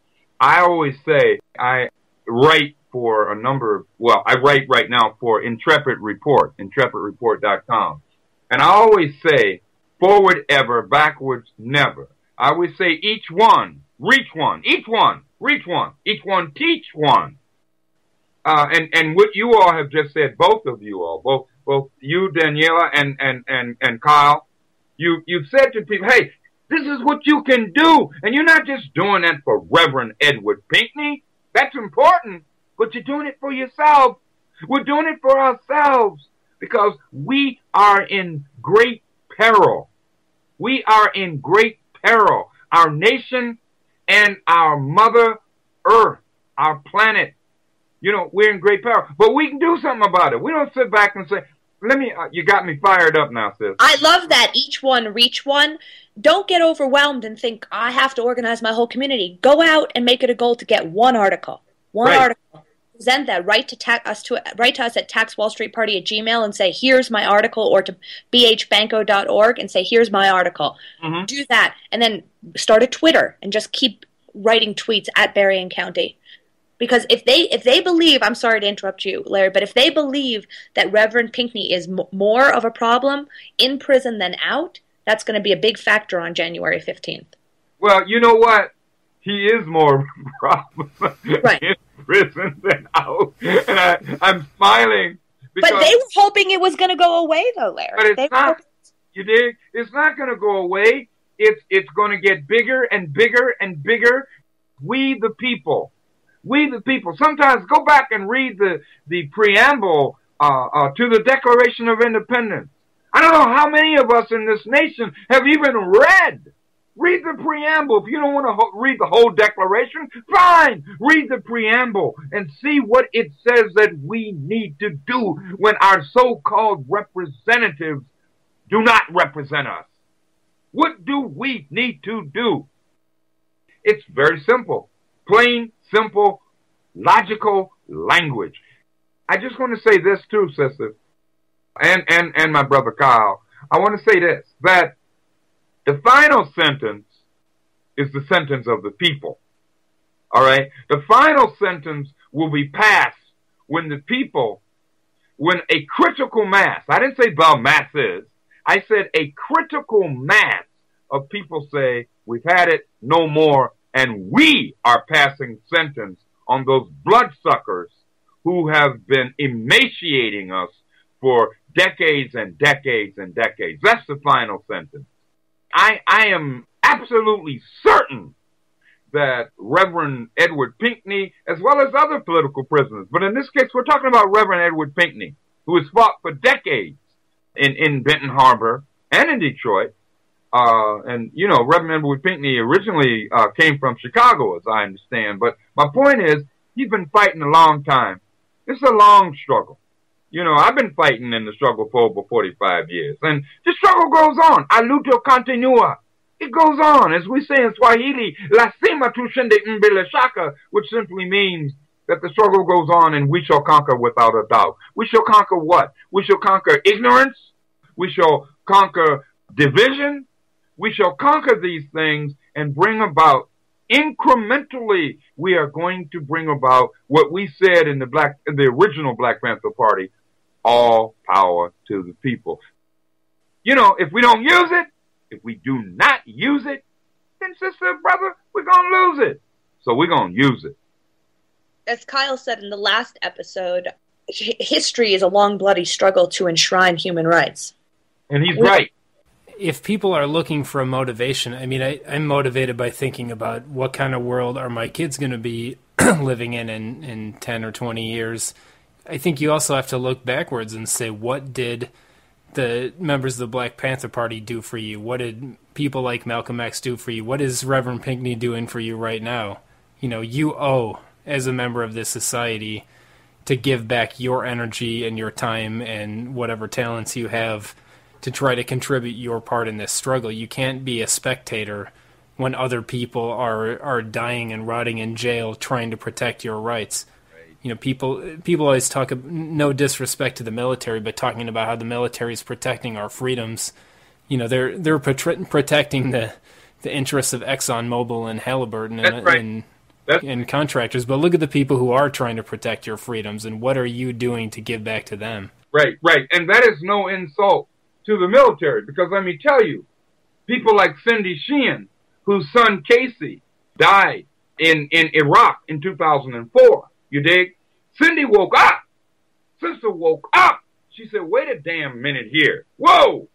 I always say I write for I write right now for Intrepid Report, intrepidreport.com. And I always say, forward ever, backwards never. I always say each one, reach one, each one, reach one, each one, teach one. And what you all have just said, both of you all, both you, Daniela, and Kyle, you've said to people, hey, this is what you can do. And you're not just doing that for Reverend Edward Pinkney. That's important, but you're doing it for yourself. We're doing it for ourselves because we are in great peril. We are in great peril. Our nation and our Mother Earth, our planet, we're in great peril. But we can do something about it. We don't sit back and say, you got me fired up now, sis. I love that. Each one, reach one. Don't get overwhelmed and think, I have to organize my whole community. Go out and make it a goal to get one article. One article. Present that. Write to us at taxwallstreetparty@gmail and say, here's my article, or to bhbanco.org and say, here's my article. Mm-hmm. Do that. And then start a Twitter and just keep writing tweets at Berrien County. Because if they believe, I'm sorry to interrupt you, Larry, but if they believe that Reverend Pinkney is more of a problem in prison than out, that's going to be a big factor on January 15th. Well, you know what? He is more of a problem right. in prison than out. And I'm smiling. But they were hoping it was going to go away, though, Larry. But it's not. You dig? It's not going to go away. It's going to get bigger and bigger and bigger. We the people. Sometimes go back and read the preamble to the Declaration of Independence. I don't know how many of us in this nation have even read. Read the preamble. If you don't want to read the whole declaration, fine. Read the preamble and see what it says that we need to do when our so-called representatives do not represent us. What do we need to do? It's very simple. Plain, simple, logical language. I just want to say this too, sister, and my brother Kyle. I want to say this, that the final sentence is the sentence of the people. All right? The final sentence will be passed when the people, when a critical mass, I didn't say the masses, I said a critical mass of people say, we've had it, no more, and we are passing sentence on those bloodsuckers who have been emaciating us for decades and decades and decades. That's the final sentence. I am absolutely certain that Reverend Edward Pinkney, as well as other political prisoners, but in this case, we're talking about Reverend Edward Pinkney, who has fought for decades in Benton Harbor and in Detroit. And, you know, Reverend Edward Pinkney originally came from Chicago, as I understand. But my point is, he's been fighting a long time. It's a long struggle. You know, I've been fighting in the struggle for over 45 years. And the struggle goes on. A luto continua. It goes on. As we say in Swahili, la cima tushende mbele shaka, which simply means that the struggle goes on and we shall conquer without a doubt. We shall conquer what? We shall conquer ignorance. We shall conquer division. We shall conquer these things and bring about, incrementally, we are going to bring about what we said in the original Black Panther Party, all power to the people. You know, if we don't use it, if we do not use it, then sister, brother, we're going to lose it. So we're going to use it. As Kyle said in the last episode, history is a long, bloody struggle to enshrine human rights. And he's right. If people are looking for a motivation, I mean, I'm motivated by thinking about what kind of world are my kids going to be living in 10 or 20 years. I think you also have to look backwards and say, what did the members of the Black Panther Party do for you? What did people like Malcolm X do for you? What is Reverend Pinkney doing for you right now? You know, you owe, as a member of this society, to give back your energy and your time and whatever talents you have to try to contribute your part in this struggle. You can't be a spectator when other people are dying and rotting in jail trying to protect your rights. Right. You know, people always talk, no disrespect to the military, but talking about how the military is protecting our freedoms. You know, they're protecting the interests of ExxonMobil and Halliburton and contractors. But look at the people who are trying to protect your freedoms, and what are you doing to give back to them? Right. And that is no insult to the military, because let me tell you, people like Cindy Sheehan, whose son Casey died in Iraq in 2004, you dig? Cindy woke up. Sister woke up. She said, wait a damn minute here. Whoa!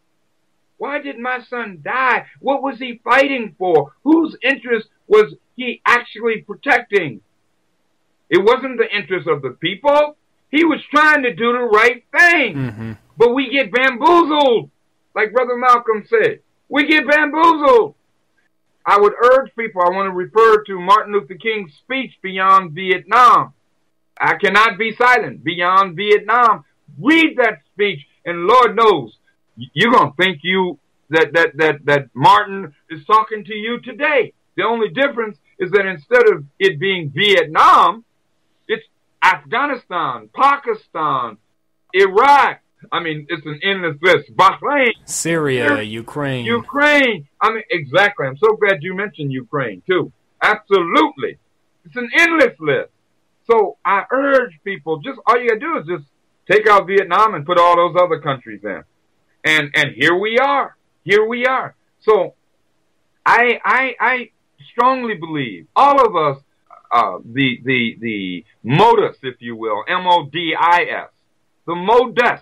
Why did my son die? What was he fighting for? Whose interest was he actually protecting? It wasn't the interest of the people. He was trying to do the right thing. Mm-hmm. But we get bamboozled, like Brother Malcolm said. We get bamboozled. I would urge people, I want to refer to Martin Luther King's speech, Beyond Vietnam. I cannot be silent. Beyond Vietnam. Read that speech, and Lord knows, you're going to think that Martin is talking to you today. The only difference is that instead of it being Vietnam, it's Afghanistan, Pakistan, Iraq. I mean, it's an endless list. Bahrain. Syria, Ukraine. I mean, exactly. I'm so glad you mentioned Ukraine, too. Absolutely. It's an endless list. So I urge people, just all you gotta do is just take out Vietnam and put all those other countries in. And here we are. Here we are. So I strongly believe all of us, the modus, if you will, MODIS, the modus,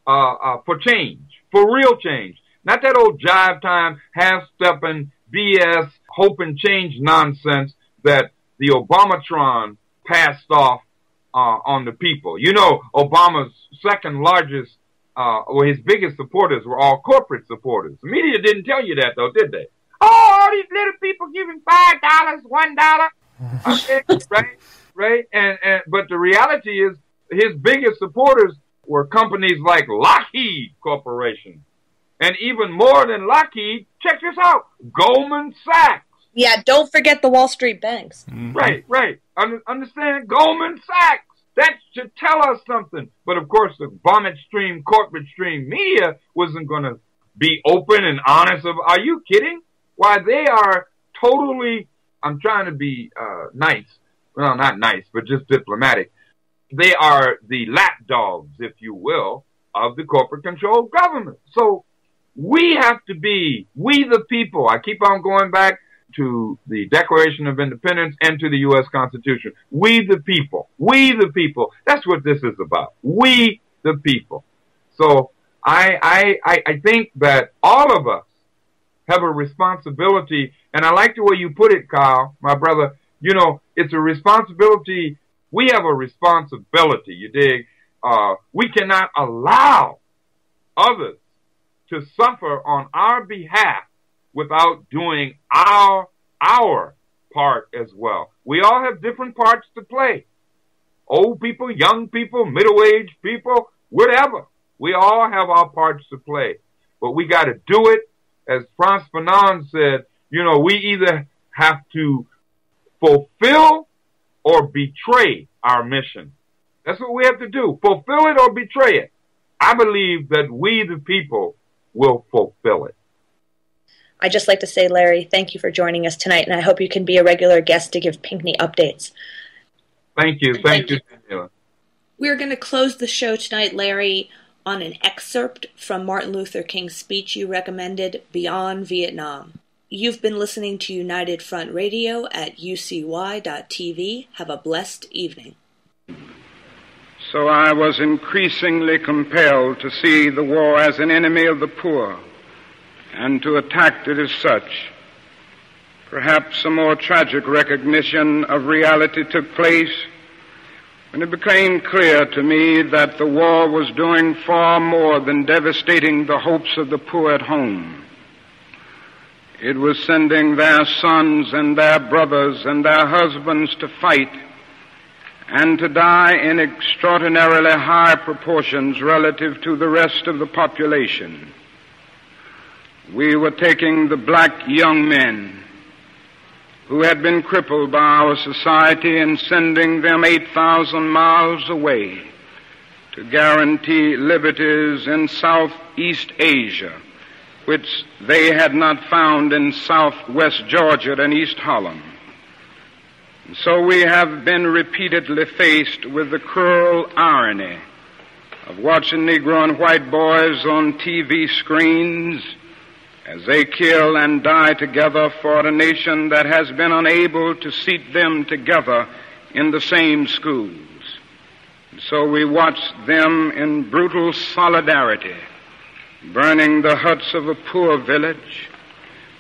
for change, for real change. Not that old jive time, half-stepping, BS, hope and change nonsense that the Obamatron passed off on the people. You know, Obama's second largest, or his biggest supporters were all corporate supporters. The media didn't tell you that, though, did they? Oh, all these little people giving $5, $1. Okay, right. But the reality is, his biggest supporters were companies like Lockheed Corporation, and even more than Lockheed. Check this out: Goldman Sachs. Yeah, don't forget the Wall Street banks. Mm-hmm. Right. Understand? Goldman Sachs. That should tell us something. But of course, the vomit stream, corporate stream media wasn't going to be open and honest. Are you kidding? Why, they are totally, I'm trying to be nice. Well, not nice, but just diplomatic. They are the lapdogs, if you will, of the corporate-controlled government. So we have to be, we the people. I keep on going back to the Declaration of Independence and to the U.S. Constitution. We the people. We the people. That's what this is about. We the people. So I think that all of us have a responsibility, and I like the way you put it, Kyle, my brother. You know, it's a responsibility. We have a responsibility, you dig? We cannot allow others to suffer on our behalf without doing our part as well. We all have different parts to play. Old people, young people, middle-aged people, whatever. We all have our parts to play. But we got to do it. As Frantz Fanon said, you know, we either have to fulfill or betray our mission. That's what we have to do. Fulfill it or betray it. I believe that we, the people, will fulfill it. I'd just like to say, Larry, thank you for joining us tonight, and I hope you can be a regular guest to give Pinkney updates. Thank you. Thank you, Daniela. We're going to close the show tonight, Larry, on an excerpt from Martin Luther King's speech you recommended, Beyond Vietnam. You've been listening to United Front Radio at ucy.tv. Have a blessed evening. So I was increasingly compelled to see the war as an enemy of the poor and to attack it as such. Perhaps a more tragic recognition of reality took place when it became clear to me that the war was doing far more than devastating the hopes of the poor at home. It was sending their sons and their brothers and their husbands to fight and to die in extraordinarily high proportions relative to the rest of the population. We were taking the black young men who had been crippled by our society and sending them 8,000 miles away to guarantee liberties in Southeast Asia, which they had not found in Southwest Georgia and East Holland. And so we have been repeatedly faced with the cruel irony of watching Negro and white boys on TV screens as they kill and die together for a nation that has been unable to seat them together in the same schools. And so we watch them in brutal solidarity, burning the huts of a poor village,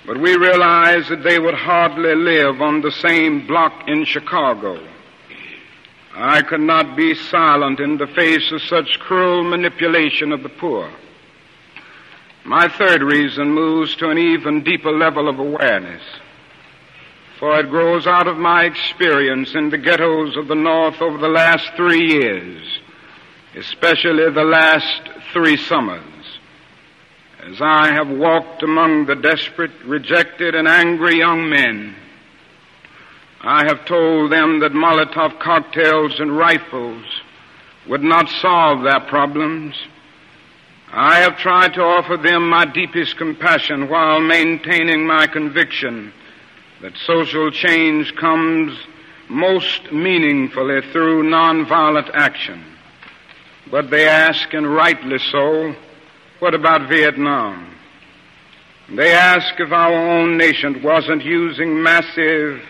but we realize that they would hardly live on the same block in Chicago. I could not be silent in the face of such cruel manipulation of the poor. My third reason moves to an even deeper level of awareness, for it grows out of my experience in the ghettos of the North over the last 3 years, especially the last 3 summers. As I have walked among the desperate, rejected, and angry young men, I have told them that Molotov cocktails and rifles would not solve their problems. I have tried to offer them my deepest compassion while maintaining my conviction that social change comes most meaningfully through nonviolent action. But they ask, and rightly so, what about Vietnam? They ask if our own nation wasn't using massive